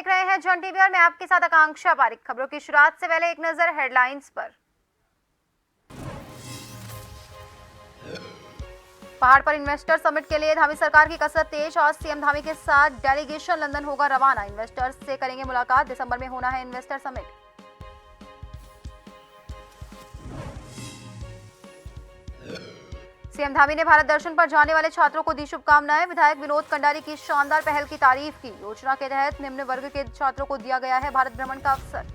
देख रहे हैं जन टीवी और मैं आपके साथ आकांक्षा पारिक। खबरों की शुरुआत से पहले एक नजर हेडलाइंस पर। पहाड़ पर इन्वेस्टर समिट के लिए धामी सरकार की कसरत तेज और सीएम धामी के साथ डेलीगेशन लंदन होगा रवाना। इन्वेस्टर्स से करेंगे मुलाकात, दिसंबर में होना है इन्वेस्टर समिट। सीएम धामी ने भारत दर्शन पर जाने वाले छात्रों को दी शुभकामनाएं। विधायक विनोद कंडारी की शानदार पहल की तारीफ की। योजना के तहत निम्न वर्ग के छात्रों को दिया गया है भारत भ्रमण का अवसर।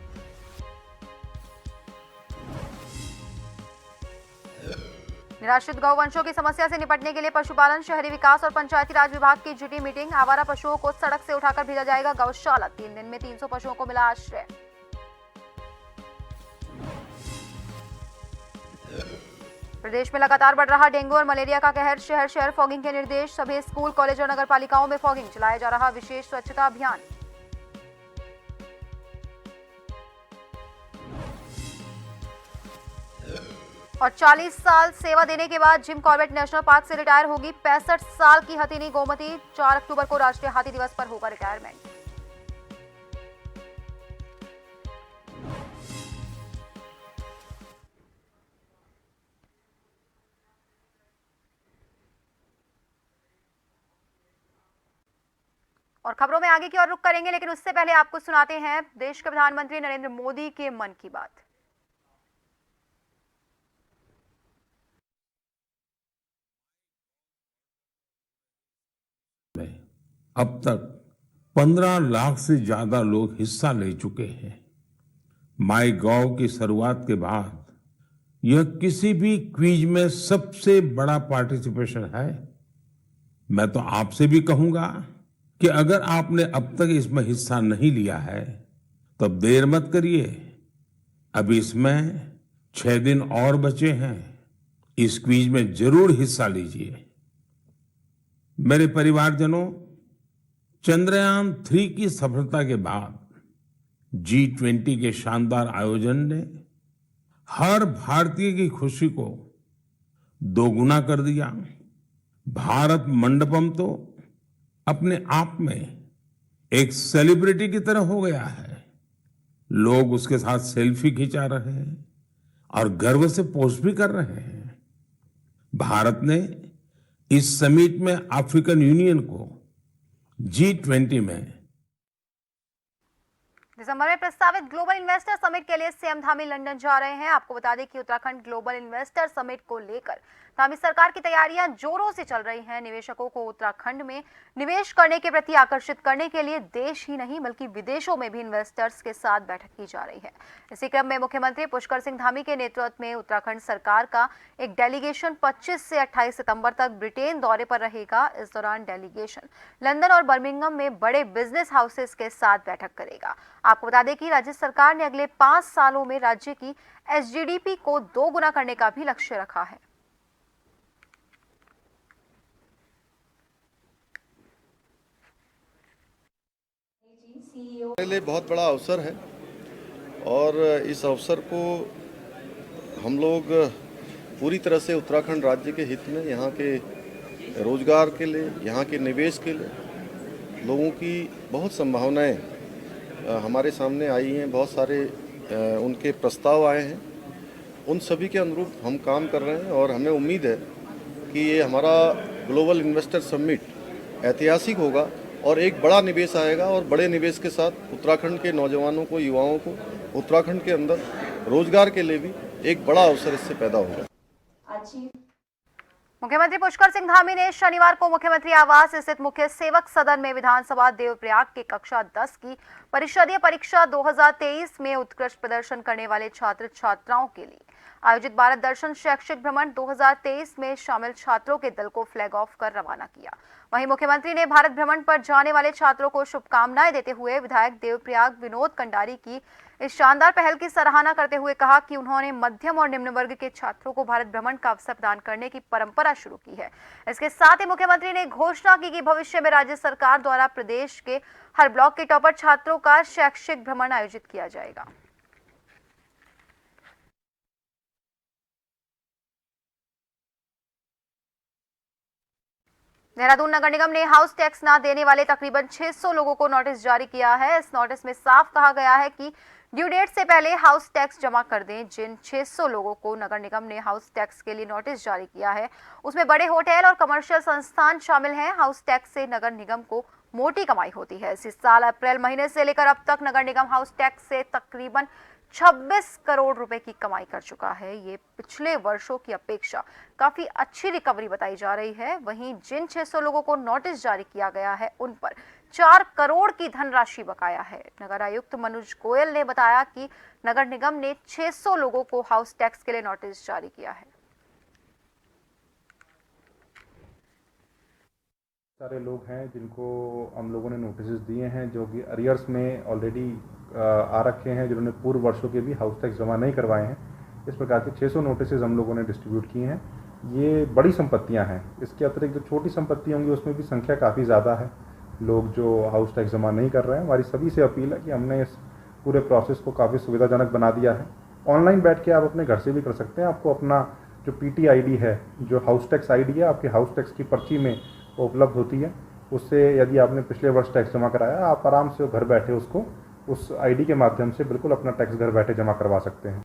निराश्रित गौवंशों की समस्या से निपटने के लिए पशुपालन, शहरी विकास और पंचायती राज विभाग की जुटी मीटिंग। आवारा पशुओं को सड़क से उठाकर भेजा जाएगा गौशाला। 3 दिन में 300 पशुओं को मिला आश्रय। प्रदेश में लगातार बढ़ रहा डेंगू और मलेरिया का कहर। शहर शहर फॉगिंग के निर्देश। सभी स्कूल, कॉलेज और नगर पालिकाओं में फॉगिंग। चलाया जा रहा विशेष स्वच्छता अभियान। और 40 साल सेवा देने के बाद जिम कॉर्बेट नेशनल पार्क से रिटायर होगी। 65 साल की हथिनी गोमती। 4 अक्टूबर को राष्ट्रीय हाथी दिवस पर होगा रिटायरमेंट। और खबरों में आगे की ओर रुख करेंगे, लेकिन उससे पहले आपको सुनाते हैं देश के प्रधानमंत्री नरेंद्र मोदी के मन की बात। अब तक 15 लाख से ज्यादा लोग हिस्सा ले चुके हैं। माई गॉव की शुरुआत के बाद यह किसी भी क्विज में सबसे बड़ा पार्टिसिपेशन है। मैं तो आपसे भी कहूंगा कि अगर आपने अब तक इसमें हिस्सा नहीं लिया है तो अब देर मत करिए। अभी इसमें 6 दिन और बचे हैं। इस क्विज में जरूर हिस्सा लीजिए। मेरे परिवारजनों, चंद्रयान 3 की सफलता के बाद G20 के शानदार आयोजन ने हर भारतीय की खुशी को दोगुना कर दिया। भारत मंडपम तो अपने आप में एक सेलिब्रिटी की तरह हो गया है। लोग उसके साथ सेल्फी खिंचा रहे हैं और गर्व से पोस्ट भी कर रहे हैं। भारत ने इस समिट में अफ्रीकन यूनियन को G20 में दिसंबर में प्रस्तावित ग्लोबल इन्वेस्टर समिट के लिए सीएम धामी लंदन जा रहे हैं। आपको बता दें कि उत्तराखंड ग्लोबल इन्वेस्टर समिट को लेकर धामी सरकार की तैयारियां जोरों से चल रही हैं। निवेशकों को उत्तराखंड में निवेश करने के प्रति आकर्षित करने के लिए देश ही नहीं बल्कि विदेशों में भी इन्वेस्टर्स के साथ बैठक की जा रही है। इसी क्रम में मुख्यमंत्री पुष्कर सिंह धामी के नेतृत्व में उत्तराखंड सरकार का एक डेलीगेशन 25 से 28 सितंबर तक ब्रिटेन दौरे पर रहेगा। इस दौरान डेलीगेशन लंदन और बर्मिंघम में बड़े बिजनेस हाउसेस के साथ बैठक करेगा। आपको बता दें कि राज्य सरकार ने अगले 5 सालों में राज्य की एसजीडीपी को 2 गुना करने का भी लक्ष्य रखा है। मेरे लिए बहुत बड़ा अवसर है और इस अवसर को हम लोग पूरी तरह से उत्तराखंड राज्य के हित में, यहाँ के रोजगार के लिए, यहाँ के निवेश के लिए लोगों की बहुत संभावनाएं हमारे सामने आई हैं। बहुत सारे उनके प्रस्ताव आए हैं। उन सभी के अनुरूप हम काम कर रहे हैं और हमें उम्मीद है कि ये हमारा ग्लोबल इन्वेस्टर समिट ऐतिहासिक होगा और एक बड़ा निवेश आएगा और बड़े निवेश के साथ उत्तराखंड के नौजवानों को, युवाओं को उत्तराखंड के अंदर रोजगार के लिए भी एक बड़ा अवसर इससे पैदा होगा। मुख्यमंत्री पुष्कर सिंह धामी ने शनिवार को मुख्यमंत्री आवास स्थित मुख्य सेवक सदन में विधानसभा देवप्रयाग के कक्षा 10 की परिषदीय परीक्षा 2023 में उत्कृष्ट प्रदर्शन करने वाले छात्र छात्राओं के लिए आयोजित भारत दर्शन शैक्षिक भ्रमण 2023 में शामिल छात्रों के दल को फ्लैग ऑफ कर रवाना किया। वहीं मुख्यमंत्री ने भारत भ्रमण पर जाने वाले छात्रों को शुभकामनाएं देते हुए विधायक देवप्रयाग विनोद कंडारी की इस शानदार पहल की सराहना करते हुए कहा कि उन्होंने मध्यम और निम्न वर्ग के छात्रों को भारत भ्रमण का अवसर प्रदान करने की परंपरा शुरू की है। इसके साथ ही मुख्यमंत्री ने घोषणा की कि भविष्य में राज्य सरकार द्वारा प्रदेश के हर ब्लॉक के टॉपर छात्रों का शैक्षिक भ्रमण आयोजित किया जाएगा। देहरादून नगर निगम ने हाउस टैक्स न देने वाले तकरीबन 600 लोगों को नोटिस जारी किया है। इस नोटिस में साफ कहा गया है कि ड्यू डेट से पहले हाउस टैक्स जमा कर दें। जिन 600 लोगों को नगर निगम ने हाउस टैक्स के लिए नोटिस जारी किया है उसमें बड़े होटल और कमर्शियल संस्थान शामिल हैं। हाउस टैक्स से नगर निगम को मोटी कमाई होती है। इसी साल अप्रैल महीने से लेकर अब तक नगर निगम हाउस टैक्स से तकरीबन 26 करोड़ रुपए की कमाई कर चुका है। ये पिछले वर्षों की अपेक्षा काफी अच्छी रिकवरी बताई जा रही है। वहीं जिन 600 लोगों को नोटिस जारी किया गया है उन पर 4 करोड़ की धनराशि बकाया है। नगर आयुक्त मनोज गोयल ने बताया कि नगर निगम ने 600 लोगों को हाउस टैक्स के लिए नोटिस जारी किया है। सारे लोग हैं जिनको हम लोगों ने नोटिस दिए हैं, जो कि अरियर्स में ऑलरेडी आ रखे हैं, जिन्होंने पूर्व वर्षों के भी हाउस टैक्स जमा नहीं करवाए हैं। इस प्रकार के 600 नोटिस हम लोगों ने डिस्ट्रीब्यूट किए हैं। ये बड़ी संपत्तियां हैं। इसके अतिरिक्त जो छोटी संपत्तियां होंगी उसमें भी संख्या काफ़ी ज़्यादा है, लोग जो हाउस टैक्स जमा नहीं कर रहे हैं। हमारी सभी से अपील है कि हमने इस पूरे प्रोसेस को काफ़ी सुविधाजनक बना दिया है। ऑनलाइन बैठ के आप अपने घर से भी कर सकते हैं। आपको अपना जो PT ID है, जो हाउस टैक्स ID है, आपके हाउस टैक्स की पर्ची में वो उपलब्ध होती है। उससे यदि आपने पिछले वर्ष टैक्स जमा कराया, आप आराम से घर बैठे उसको उस ID के माध्यम से बिल्कुल अपना टैक्स घर बैठे जमा करवा सकते हैं।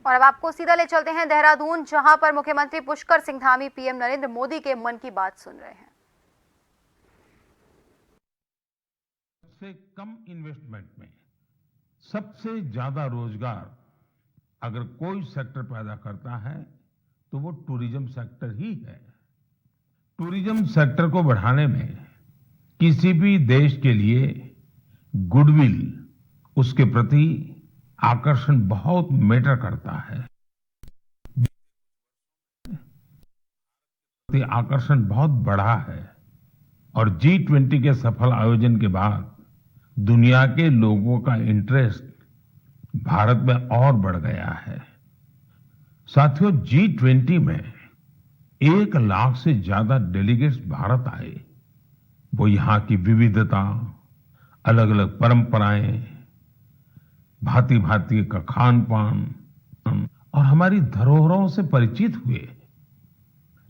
और अब आपको सीधा ले चलते हैं देहरादून, जहां पर मुख्यमंत्री पुष्कर सिंह धामी PM नरेंद्र मोदी के मन की बात सुन रहे हैं। सबसे कम इन्वेस्टमेंट में सबसे ज्यादा रोजगार अगर कोई सेक्टर पैदा करता है तो वो टूरिज्म सेक्टर ही है। टूरिज्म सेक्टर को बढ़ाने में किसी भी देश के लिए गुडविल, उसके प्रति आकर्षण बहुत मैटर करता है। आकर्षण बहुत बढ़ा है और G20 के सफल आयोजन के बाद दुनिया के लोगों का इंटरेस्ट भारत में और बढ़ गया है। साथियों, G20 में 1 लाख से ज्यादा डेलीगेट्स भारत आए। वो यहाँ की विविधता, अलग अलग परंपराएं, भांति भांति का खान पान और हमारी धरोहरों से परिचित हुए।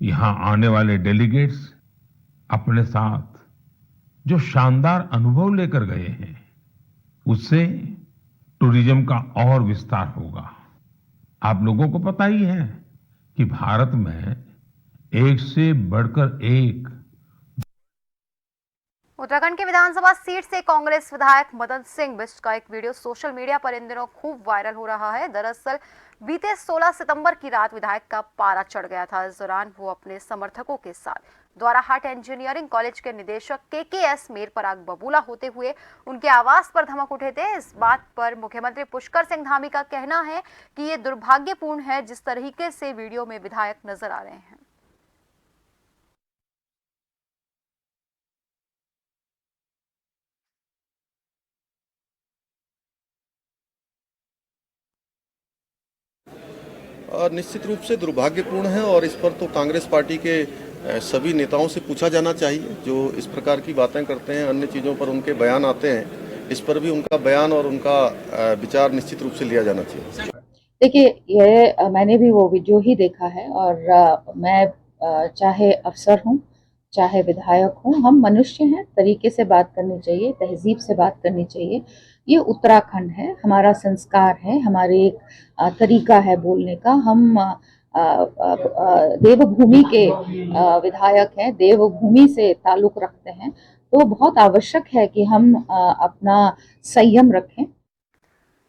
यहाँ आने वाले डेलीगेट्स अपने साथ जो शानदार अनुभव लेकर गए हैं, उससे टूरिज्म का और विस्तार होगा। आप लोगों को पता ही है कि भारत में एक से बढ़कर एक। उत्तराखंड की विधानसभा सीट से कांग्रेस विधायक मदन सिंह बिष्ट का एक वीडियो सोशल मीडिया पर इन दिनों खूब वायरल हो रहा है। दरअसल बीते 16 सितंबर की रात विधायक का पारा चढ़ गया था। इस दौरान वो अपने समर्थकों के साथ द्वाराहाट इंजीनियरिंग कॉलेज के निदेशक KKS मेर पराग बबूला होते हुए उनके आवास पर धमक उठे थे। इस बात पर मुख्यमंत्री पुष्कर सिंह धामी का कहना है कि ये दुर्भाग्यपूर्ण है जिस तरीके से वीडियो में विधायक नजर आ रहे हैं। निश्चित रूप से दुर्भाग्यपूर्ण है और इस पर तो कांग्रेस पार्टी के सभी नेताओं से पूछा जाना चाहिए। जो इस प्रकार की बातें करते हैं, अन्य चीज़ों पर उनके बयान आते हैं, इस पर भी उनका बयान और उनका विचार निश्चित रूप से लिया जाना चाहिए। देखिए, ये मैंने भी वो वीडियो ही देखा है और मैं चाहे अफसर हूँ, चाहे विधायक हूँ, हम मनुष्य हैं, तरीके से बात करनी चाहिए, तहजीब से बात करनी चाहिए। ये उत्तराखंड है, हमारा संस्कार है, हमारे एक तरीका है बोलने का। हम देवभूमि के विधायक हैं, देवभूमि से ताल्लुक रखते हैं, तो बहुत आवश्यक है कि हम अपना संयम रखें।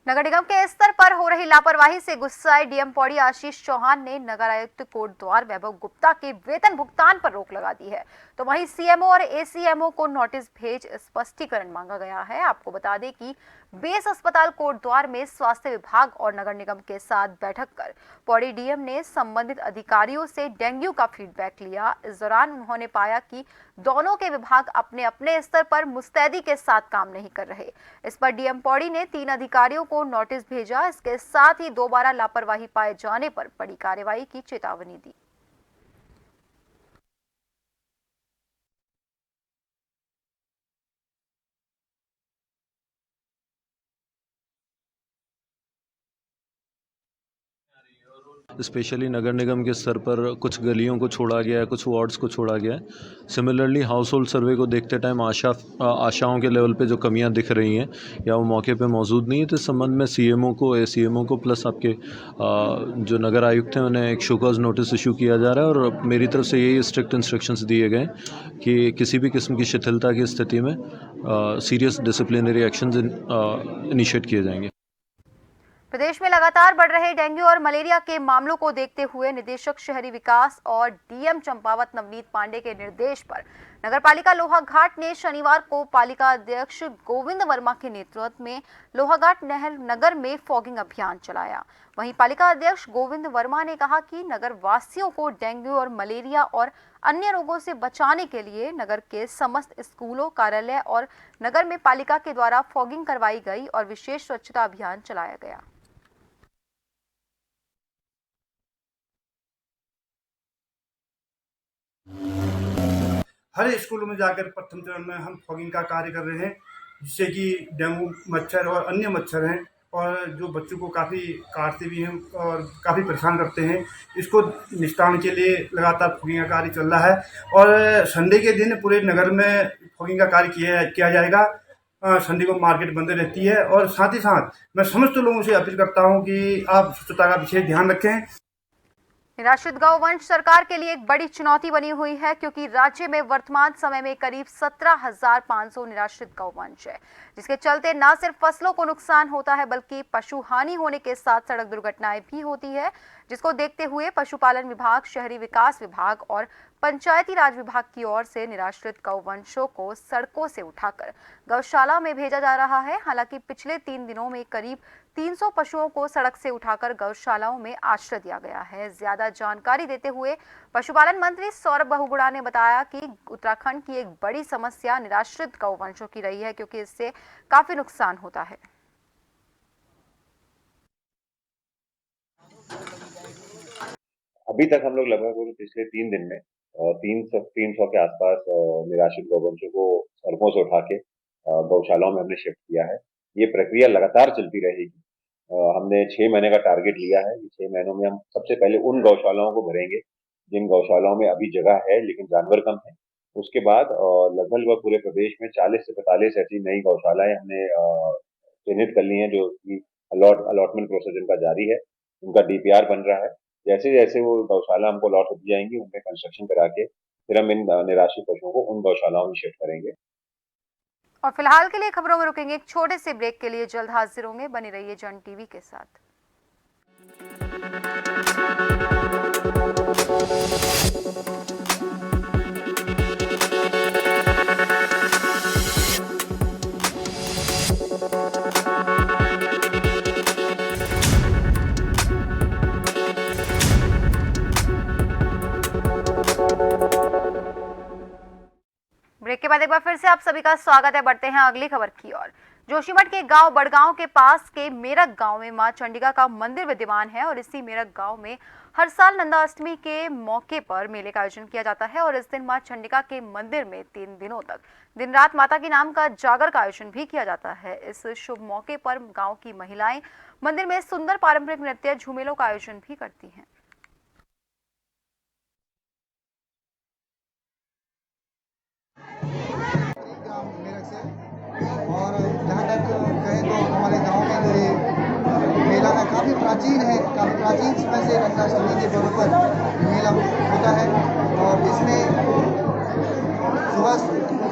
नगर निगम के स्तर पर हो रही लापरवाही से गुस्साए DM पौड़ी आशीष चौहान ने नगर आयुक्त कोटद्वार वैभव गुप्ता के वेतन भुगतान पर रोक लगा दी है। तो वहीं CMO और ACMO को नोटिस भेज स्पष्टीकरण मांगा गया है। आपको बता दें कि बेस अस्पताल कोटद्वार में स्वास्थ्य विभाग और नगर निगम के साथ बैठक कर पौड़ी DM ने संबंधित अधिकारियों से डेंगू का फीडबैक लिया। इस दौरान उन्होंने पाया कि दोनों के विभाग अपने अपने स्तर पर मुस्तैदी के साथ काम नहीं कर रहे। इस पर DM पौड़ी ने 3 अधिकारियों को नोटिस भेजा। इसके साथ ही दोबारा लापरवाही पाए जाने पर बड़ी कार्रवाई की चेतावनी दी। स्पेशली नगर निगम के स्तर पर कुछ गलियों को छोड़ा गया है, कुछ वार्ड्स को छोड़ा गया है। सिमिलरली हाउस होल्ड सर्वे को देखते टाइम आशाओं के लेवल पे जो कमियां दिख रही हैं या वो मौके पे मौजूद नहीं है, तो इस संबंध में सीएमओ को, एसीएमओ को प्लस आपके जो नगर आयुक्त हैं उन्हें एक शो कॉज नोटिस इशू किया जा रहा है और मेरी तरफ से यही स्ट्रिक्ट इंस्ट्रक्शंस दिए गए कि किसी भी किस्म की शिथिलता की स्थिति में सीरियस डिसिप्लिनरी एक्शंस इनिशिएट किए जाएंगे। प्रदेश में लगातार बढ़ रहे डेंगू और मलेरिया के मामलों को देखते हुए निदेशक शहरी विकास और डीएम चंपावत नवनीत पांडे के निर्देश पर नगरपालिका लोहाघाट ने शनिवार को पालिका अध्यक्ष गोविंद वर्मा के नेतृत्व में लोहाघाट नगर में फॉगिंग अभियान चलाया। वहीं पालिका अध्यक्ष गोविंद वर्मा ने कहा कि नगर वासियों को डेंगू और मलेरिया और अन्य रोगों से बचाने के लिए नगर के समस्त स्कूलों, कार्यालय और नगर में पालिका के द्वारा फॉगिंग करवाई गई और विशेष स्वच्छता अभियान चलाया गया। हर स्कूलों में जाकर प्रथम चरण में हम फॉगिंग का कार्य कर रहे हैं, जिससे कि डेंगू मच्छर और अन्य मच्छर हैं और जो बच्चों को काफ़ी काटते भी हैं और काफ़ी परेशान करते हैं, इसको निस्तारण के लिए लगातार फॉगिंग का कार्य चल रहा है। और संडे के दिन पूरे नगर में फॉगिंग का कार्य किया जाएगा। संडे को मार्केट बंद रहती है और साथ ही साथ मैं समस्त लोगों से अपील करता हूँ कि आप स्वच्छता का विशेष ध्यान रखें। निराश्रित गौवंश सरकार के लिए एक बड़ी चुनौती बनी हुई है, क्योंकि राज्य में वर्तमान समय में करीब 17,500 निराश्रित गौवंश है, जिसके चलते न सिर्फ फसलों को नुकसान होता है बल्कि पशु हानि होने के साथ सड़क दुर्घटनाएं भी होती है, जिसको देखते हुए पशुपालन विभाग, शहरी विकास विभाग और पंचायती राज विभाग की ओर से निराश्रित गौवंशों को सड़कों से उठाकर गौशाला में भेजा जा रहा है। हालांकि पिछले 3 दिनों में करीब 300 पशुओं को सड़क से उठाकर गौशालाओं में आश्रय दिया गया है। ज्यादा जानकारी देते हुए पशुपालन मंत्री सौरभ बहुगुणा ने बताया कि उत्तराखंड की एक बड़ी समस्या निराश्रित गौवंशों की रही है, क्योंकि इससे काफी नुकसान होता है। अभी तक हम लोग लगभग पिछले 3 दिन में 300 के आसपास निराश्रित गौवंशों को सड़कों से उठा के गौशालाओं में हमने शिफ्ट किया है। ये प्रक्रिया लगातार चलती रहेगी। हमने 6 महीने का टारगेट लिया है। 6 महीनों में हम सबसे पहले उन गौशालाओं को भरेंगे जिन गौशालाओं में अभी जगह है लेकिन जानवर कम है। उसके बाद लगभग पूरे प्रदेश में 40 से 45 ऐसी नई गौशालाएं हमने चिन्हित कर ली हैं, जो कि अलॉटमेंट प्रोसेस जिनका जारी है, उनका डीपीआर बन रहा है। जैसे जैसे वो गौशाला हमको अलॉट होती जाएंगी, उनपे कंस्ट्रक्शन करा के फिर हम इन निराश्रित पशुओं को उन गौशालाओं में शिफ्ट करेंगे। और फिलहाल के लिए खबरों में रुकेंगे एक छोटे से ब्रेक के लिए। जल्द हाजिर होंगे, बने रहिए जन टीवी के साथ। ब्रेक के बाद एक बार फिर से आप सभी का स्वागत है। बढ़ते हैं अगली खबर की ओर। जोशीमठ के गांव बड़गांव के पास के मेरक गांव में मां चंडिका का मंदिर विद्यमान है और इसी मेरक गांव में हर साल नंदाष्टमी के मौके पर मेले का आयोजन किया जाता है और इस दिन मां चंडिका के मंदिर में 3 दिनों तक दिन रात माता के नाम का जागर का आयोजन भी किया जाता है। इस शुभ मौके पर गाँव की महिलाएं मंदिर में सुंदर पारंपरिक नृत्य, झूमेलों का आयोजन भी करती हैं। और जहाँ तक कहें तो हमारे गांव में ये मेला है, काफ़ी प्राचीन है, काफ़ी प्राचीन समय से नंदाष्टमी के पर्व पर मेला होता है और इसमें सुबह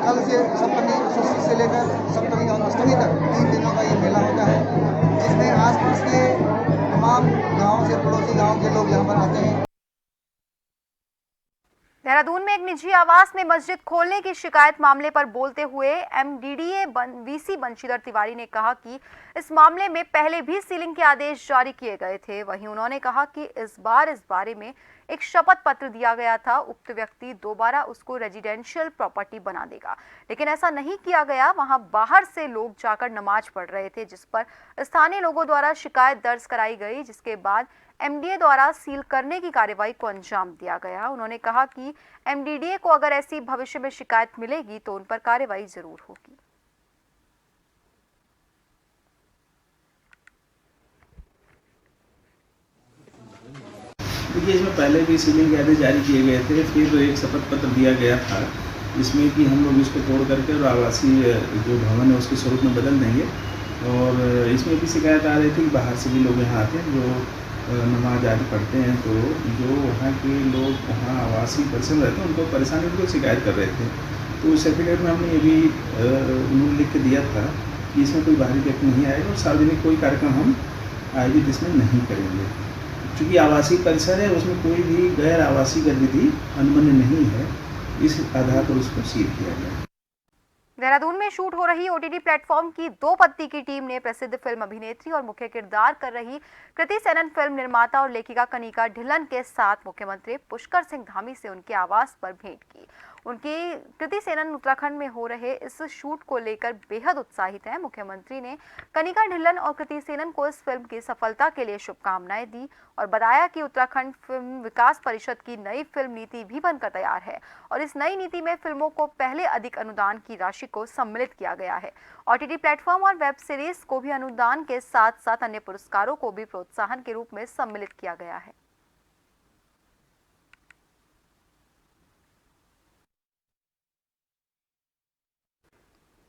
कल से सप्तमी, षष्ठी से लेकर सप्तमी और अष्टमी तक 3 दिनों का ये मेला होता है, जिसमें आसपास के तमाम गाँव से पड़ोसी गाँव के लोग यहाँ पर आते हैं। देहरादून में एक निजी आवास में मस्जिद खोलने की शिकायत मामले पर बोलते हुए एमडीडीए वीसी बंशीधर तिवारी ने कहा कि इस मामले में पहले भी सीलिंग के आदेश जारी किए गए थे। वहीं उन्होंने कहा कि इस बार इस बारे में एक शपथ पत्र दिया गया था, उक्त व्यक्ति दोबारा उसको रेजिडेंशियल प्रॉपर्टी बना देगा, लेकिन ऐसा नहीं किया गया। वहां बाहर से लोग जाकर नमाज पढ़ रहे थे, जिस पर स्थानीय लोगों द्वारा शिकायत दर्ज कराई गई, जिसके बाद एमडीए द्वारा सील करने की कार्रवाई को अंजाम दिया गया। उन्होंने कहा कि एमडीडीए को अगर ऐसी भविष्य में शिकायत मिलेगी तो उन पर कार्रवाई जरूर होगी। देखिए, इसमें पहले भी सीलिंग के आदेश जारी किए गए थे, फिर एक शपथ पत्र दिया गया था जिसमें कि हम लोग इसको तोड़ करके और आवासीय जो भवन है उसके स्वरूप में बदल देंगे। और इसमें भी शिकायत आ रही थी कि बाहर से भी लोग यहाँ आते हैं जो नमाज आदि पढ़ते हैं, तो जो वहाँ के लोग वहाँ आवासीय परिसर में रहते हैं उनको परेशानी उनको शिकायत कर रहे थे। तो उस सर्टिफिकेट में हमने ये भी उन्होंने लिख के दिया था कि इसमें कोई बाहरी व्यक्ति नहीं आएगा और सार्वजनिक कोई कार्यक्रम हम आयोजित इसमें नहीं करेंगे। चूँकि आवासीय परिसर है उसमें कोई भी गैर आवासीय गतिविधि अनुमन्य नहीं है, इस आधार पर उसको सील किया गया। देहरादून में शूट हो रही ओटीटी प्लेटफॉर्म की दो पत्ती की टीम ने प्रसिद्ध फिल्म अभिनेत्री और मुख्य किरदार कर रही कृति सेनन, फिल्म निर्माता और लेखिका कनिका ढिल्लन के साथ मुख्यमंत्री पुष्कर सिंह धामी से उनके आवास पर भेंट की। उनकी कृति सेनन उत्तराखंड में हो रहे इस शूट को लेकर बेहद उत्साहित हैं। मुख्यमंत्री ने कनिका ढिल्लन और कृति सेनन को इस फिल्म की सफलता के लिए शुभकामनाएं दी और बताया कि उत्तराखंड फिल्म विकास परिषद की नई फिल्म नीति भी बनकर तैयार है और इस नई नीति में फिल्मों को पहले अधिक अनुदान की राशि को सम्मिलित किया गया है। ओटीटी प्लेटफॉर्म और वेब सीरीज को भी अनुदान के साथ साथ अन्य पुरस्कारों को भी प्रोत्साहन के रूप में सम्मिलित किया गया है।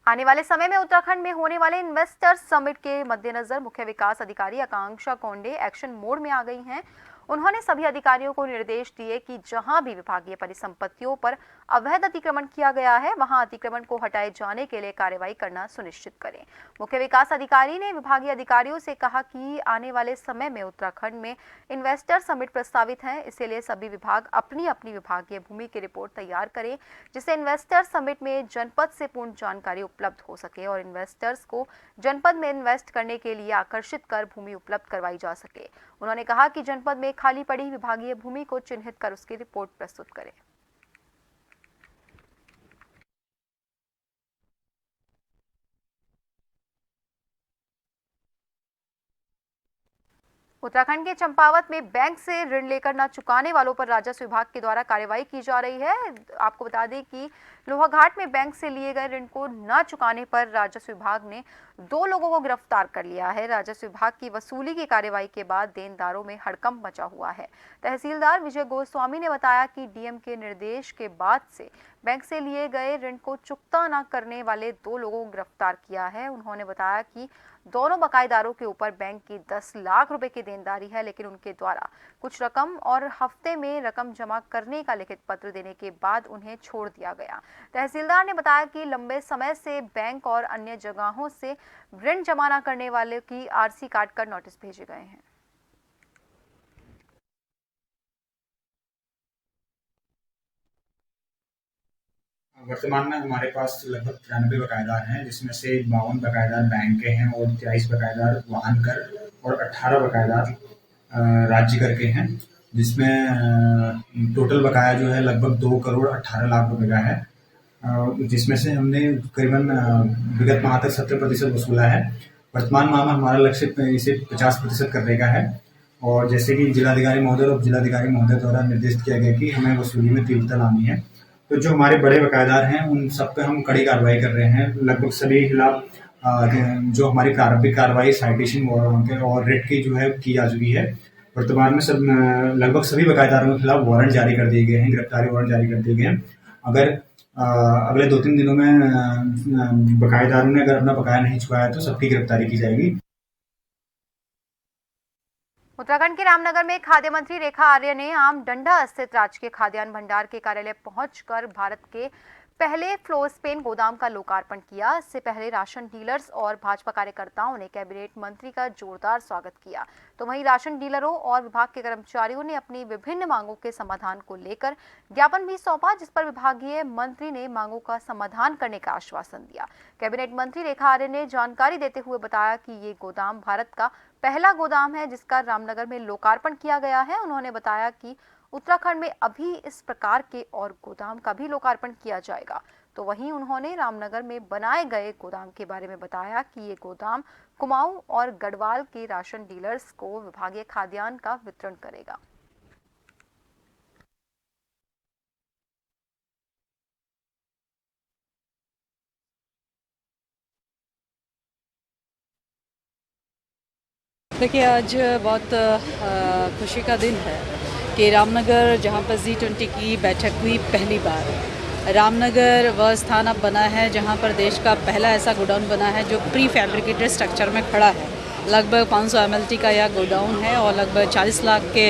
आने वाले समय में उत्तराखंड में होने वाले इन्वेस्टर्स समिट के मद्देनजर मुख्य विकास अधिकारी आकांक्षा कोंडे एक्शन मोड में आ गई हैं। उन्होंने सभी अधिकारियों को निर्देश दिए कि जहां भी विभागीय परिसंपत्तियों पर अवैध अतिक्रमण किया गया है वहां अतिक्रमण को हटाए जाने के लिए कार्रवाई करना सुनिश्चित करें। मुख्य विकास अधिकारी ने विभागीय अधिकारियों से कहा कि आने वाले समय में उत्तराखंड में इन्वेस्टर समिट प्रस्तावित है, इसलिए सभी विभाग अपनी अपनी विभागीय भूमि की रिपोर्ट तैयार करें जिससे इन्वेस्टर समिट में जनपद से पूर्ण जानकारी उपलब्ध हो सके और इन्वेस्टर्स को जनपद में इन्वेस्ट करने के लिए आकर्षित कर भूमि उपलब्ध करवाई जा सके। उन्होंने कहा कि जनपद में खाली पड़ी विभागीय भूमि को चिन्हित कर उसकी रिपोर्ट प्रस्तुत करें। उत्तराखंड के चंपावत में बैंक से ऋण लेकर न चुकाने वालों पर राजस्व विभाग के द्वारा कार्रवाई की जा रही है। आपको बता दें कि लोहाघाट में बैंक से लिए गए ऋण को न चुकाने पर राजस्व विभाग ने 2 लोगों को गिरफ्तार कर लिया है। राजस्व विभाग की वसूली की कार्रवाई के बाद देनदारों में हड़कंप मचा हुआ है। तहसीलदार विजय गोस्वामी ने बताया कि डीएम के निर्देश के बाद से बैंक से लिए गए ऋण को चुकता न करने वाले 2 लोगों को गिरफ्तार किया है। उन्होंने बताया कि दोनों बकायेदारों के ऊपर बैंक की 10 लाख रुपए की देनदारी है, लेकिन उनके द्वारा कुछ रकम और हफ्ते में रकम जमा करने का लिखित पत्र देने के बाद उन्हें छोड़ दिया गया। तहसीलदार ने बताया कि लंबे समय से बैंक और अन्य जगहों से ऋण जमा न करने वाले की आरसी काट कर नोटिस भेजे गए हैं। वर्तमान में हमारे पास लगभग 93 बकायेदार हैं, जिसमें से 52 बकायेदार बैंक के हैं और 23 बकायेदार वाहन कर और 18 बकायेदार राज्य कर के हैं, जिसमें टोटल बकाया जो है लगभग 2 करोड़ 18 लाख रुपए का है, जिसमें से हमने करीबन विगत माह तक 70% वसूला है। वर्तमान माह में हमारा लक्ष्य इसे 50% करने का है और जैसे कि जिलाधिकारी महोदय और जिलाधिकारी महोदय द्वारा निर्देशित किया गया कि हमें वसूली में तीव्रता लानी है। तो जो हमारे बड़े बकायेदार हैं उन सब पे हम कड़ी कार्रवाई कर रहे हैं। लगभग सभी के खिलाफ जो हमारी प्रारंभिक कार्रवाई साइटेशन और रिट की जो है की जा चुकी है। वर्तमान में सब लगभग सभी बकायेदारों के खिलाफ वारंट जारी कर दिए गए हैं, गिरफ्तारी वारंट जारी कर दिए गए हैं। अगर अगले 2-3 दिनों में बकायेदारों ने अगर अपना बकाया नहीं चुकाया तो सबकी गिरफ्तारी की जाएगी। उत्तराखंड के रामनगर में खाद्य मंत्री रेखा आर्य ने आम डंडा स्थित राजकीय खाद्यान्न भंडार के कार्यालय पहुंचकर भारत के पहले फ्लोस्पेन गोदाम का लोकार्पण किया। इससे पहले राशन डीलर्स और भाजपा कार्यकर्ताओं ने कैबिनेट मंत्री का जोरदार स्वागत किया, तो वहीं राशन डीलरों और विभाग के कर्मचारियों ने अपनी विभिन्न मांगों के समाधान को लेकर ज्ञापन भी सौंपा, जिस पर विभागीय मंत्री ने मांगों का समाधान करने का आश्वासन दिया। कैबिनेट मंत्री रेखा आर्य ने जानकारी देते हुए बताया कि ये गोदाम भारत का पहला गोदाम है जिसका रामनगर में लोकार्पण किया गया है। उन्होंने बताया कि उत्तराखंड में अभी इस प्रकार के और गोदाम का भी लोकार्पण किया जाएगा। तो वहीं उन्होंने रामनगर में बनाए गए गोदाम के बारे में बताया कि ये गोदाम कुमाऊं और गढ़वाल के राशन डीलर्स को विभागीय खाद्यान्न का वितरण करेगा। देखिए, आज बहुत खुशी का दिन है कि रामनगर जहाँ पर G20 की बैठक हुई पहली बार, रामनगर वह स्थान अब बना है जहाँ पर देश का पहला ऐसा गोडाउन बना है जो प्री फैब्रिकेटेड स्ट्रक्चर में खड़ा है। लगभग 500 mlt का यह गोडाउन है और लगभग 40 लाख के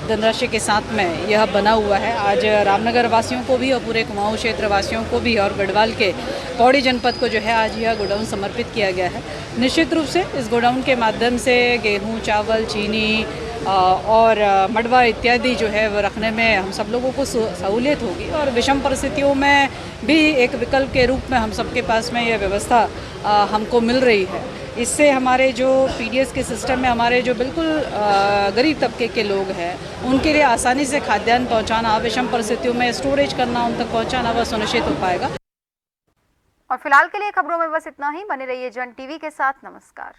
धनराशि के साथ में यह बना हुआ है। आज रामनगर वासियों को भी और पूरे कुमाऊं क्षेत्र वासियों को भी और गढ़वाल के पौड़ी जनपद को जो है आज यह गोडाउन समर्पित किया गया है। निश्चित रूप से इस गोडाउन के माध्यम से गेहूं, चावल, चीनी और मडवा इत्यादि जो है वो रखने में हम सब लोगों को सहूलियत होगी और विषम परिस्थितियों में भी एक विकल्प के रूप में हम सबके पास में यह व्यवस्था हमको मिल रही है। इससे हमारे जो पीडीएस के सिस्टम में हमारे जो बिल्कुल गरीब तबके के लोग हैं उनके लिए आसानी से खाद्यान्न पहुंचाना, विषम परिस्थितियों में स्टोरेज करना, उन तक पहुंचाना वह सुनिश्चित हो पाएगा। और फिलहाल के लिए खबरों में बस इतना ही। बने रहिए जन टीवी के साथ। नमस्कार।